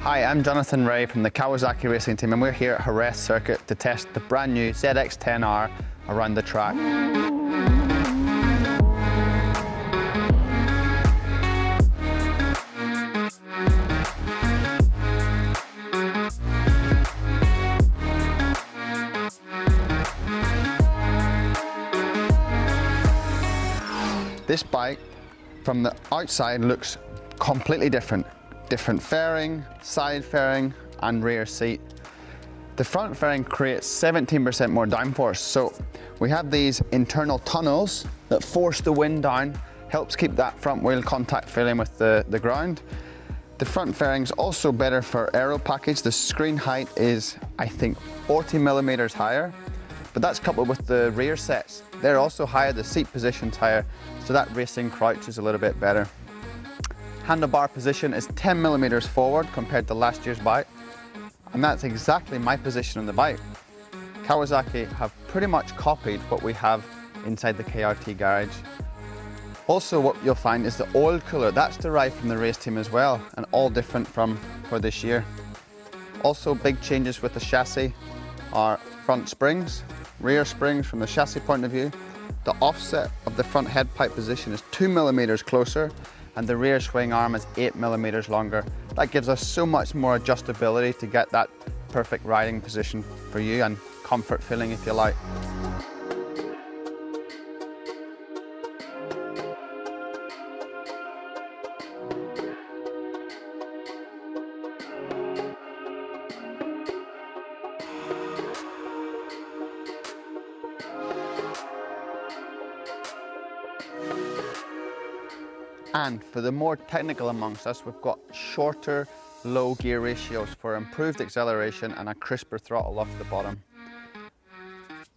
Hi, I'm Jonathan Ray from the Kawasaki racing team, and we're here at Jerez circuit to test the brand new ZX-10R around the track. This bike from the outside looks completely different. Different fairing, side fairing and rear seat. The front fairing creates 17% more downforce, so we have these internal tunnels that force the wind down, helps keep that front wheel contact feeling with the ground. The front fairing's also better for aero package. The screen height is, I think, 40 millimeters higher, but that's coupled with the rear sets. They're also higher, the seat position's higher, so that racing crouch is a little bit better. Handlebar position is 10 millimeters forward compared to last year's bike, and that's exactly my position on the bike. Kawasaki have pretty much copied what we have inside the KRT garage. Also, what you'll find is the oil cooler, that's derived from the race team as well, and all different for this year. Also, big changes with the chassis are front springs, rear springs from the chassis point of view. The offset of the front head pipe position is 2 millimeters closer, and the rear swing arm is 8 millimeters longer. That gives us so much more adjustability to get that perfect riding position for you and comfort feeling, if you like. And for the more technical amongst us, we've got shorter low gear ratios for improved acceleration and a crisper throttle off the bottom.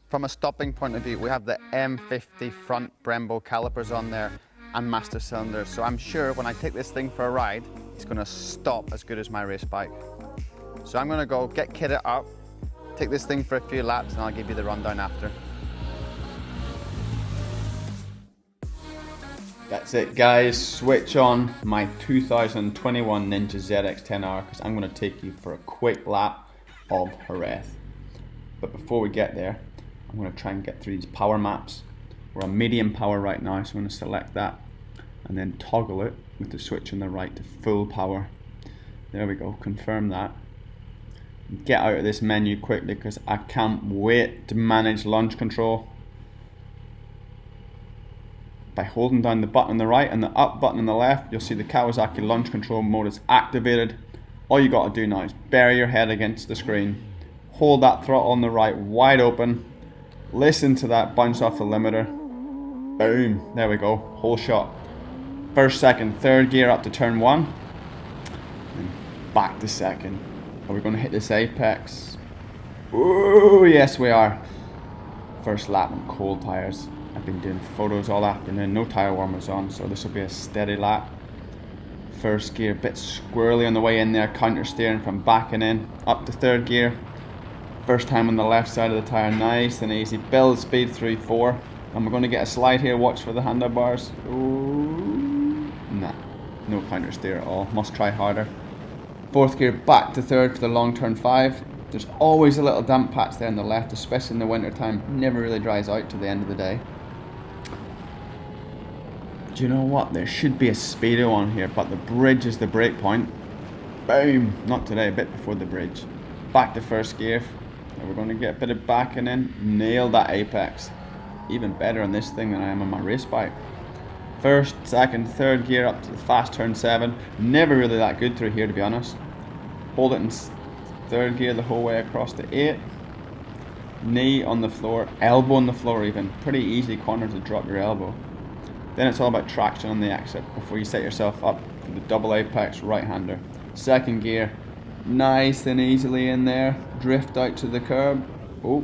From a stopping point of view, we have the M50 front Brembo calipers on there and master cylinders. So I'm sure when I take this thing for a ride, it's going to stop as good as my race bike. So I'm going to go get kitted up, take this thing for a few laps, and I'll give you the rundown after. That's it guys, switch on my 2021 Ninja ZX-10R because I'm going to take you for a quick lap of Jerez. But before we get there, I'm going to try and get through these power maps. We're on medium power right now, so I'm going to select that and then toggle it with the switch on the right to full power. There we go, confirm that. Get out of this menu quickly because I can't wait to manage launch control. By holding down the button on the right and the up button on the left, you'll see the Kawasaki launch control mode is activated. All you got to do now is bury your head against the screen, hold that throttle on the right wide open, listen to that bounce off the limiter. Boom, there we go, whole shot. First, second, third gear up to turn one, and back to second. Are we going to hit this apex? Oh yes we are. First lap on cold tires. I've been doing photos all afternoon, no tyre warmers on, so this will be a steady lap. First gear, a bit squirrely on the way in there, counter steering from backing in, up to third gear. First time on the left side of the tyre, nice and easy. Build speed through 4, and we're going to get a slide here, watch for the handlebars. Ooh, nah, no counter steer at all, must try harder. Fourth gear, back to third for the long turn 5. There's always a little damp patch there on the left, especially in the winter time, never really dries out to the end of the day. Do you know what? There should be a speedo on here, but the bridge is the brake point. Boom! Not today, a bit before the bridge. Back to first gear. We're going to get a bit of backing in. Nail that apex. Even better on this thing than I am on my race bike. First, second, third gear up to the fast turn 7. Never really that good through here, to be honest. Hold it in third gear the whole way across to 8. Knee on the floor, elbow on the floor even. Pretty easy corner to drop your elbow. Then it's all about traction on the exit before you set yourself up for the double apex right-hander. Second gear, nice and easily in there. Drift out to the curb. Oh,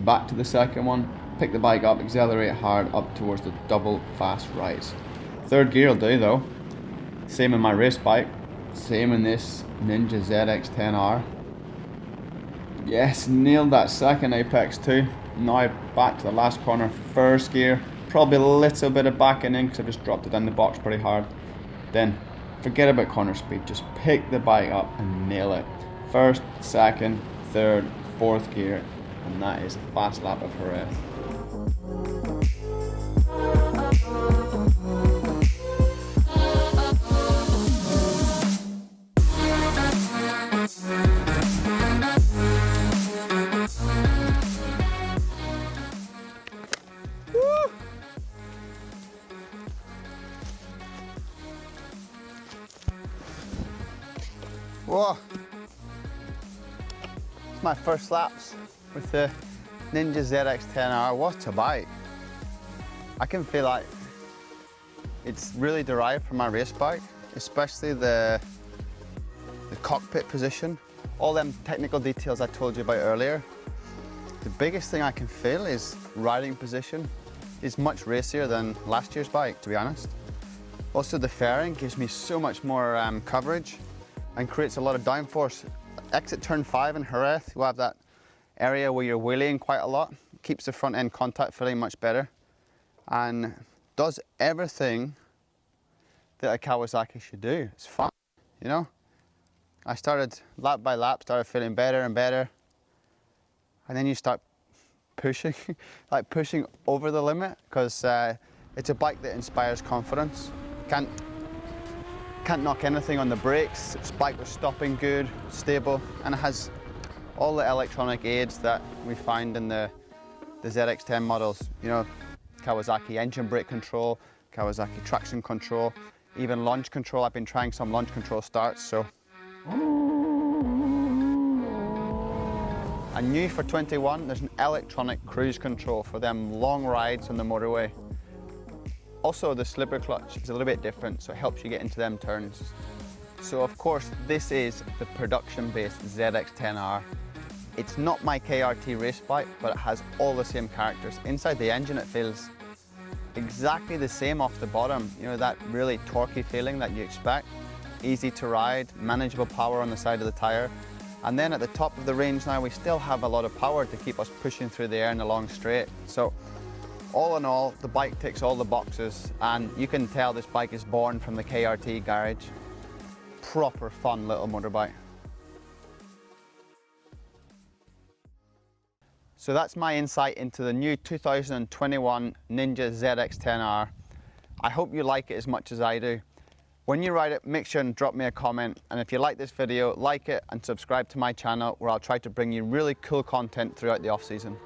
back to the second one. Pick the bike up, accelerate hard up towards the double fast rise. Third gear will do though. Same in my race bike. Same in this Ninja ZX-10R. Yes, nailed that second apex too. Now back to the last corner, first gear. Probably a little bit of backing in because I just dropped it down the box pretty hard. Then forget about corner speed, just pick the bike up and nail it. First, second, third, fourth gear, and that is a fast lap of Jerez. Whoa! It's my first laps with the Ninja ZX-10R. What a bike! I can feel like it's really derived from my race bike, especially the cockpit position. All them technical details I told you about earlier. The biggest thing I can feel is riding position is much racier than last year's bike, to be honest. Also, the fairing gives me so much more coverage and creates a lot of downforce. Exit turn 5 in Jerez, you have that area where you're wheeling quite a lot. Keeps the front end contact feeling much better and does everything that a Kawasaki should do. It's fun, you know? I started lap by lap, started feeling better and better. And then you start pushing, like pushing over the limit, because it's a bike that inspires confidence. Can't knock anything on the brakes. This bike was stopping good, stable, and it has all the electronic aids that we find in the ZX-10 models. You know, Kawasaki engine brake control, Kawasaki traction control, even launch control. I've been trying some launch control starts, so. And new for 21, there's an electronic cruise control for them long rides on the motorway. Also, the slipper clutch is a little bit different, so it helps you get into them turns. So of course, this is the production-based ZX-10R. It's not my KRT race bike, but it has all the same characters. Inside the engine, it feels exactly the same off the bottom. You know, that really torquey feeling that you expect. Easy to ride, manageable power on the side of the tire. And then at the top of the range now, we still have a lot of power to keep us pushing through the air in a long straight. So all in all, the bike ticks all the boxes, and you can tell this bike is born from the KRT garage. Proper fun little motorbike. So that's my insight into the new 2021 Ninja ZX-10R. I hope you like it as much as I do. When you ride it, make sure and drop me a comment, and if you like this video, like it and subscribe to my channel, where I'll try to bring you really cool content throughout the off-season.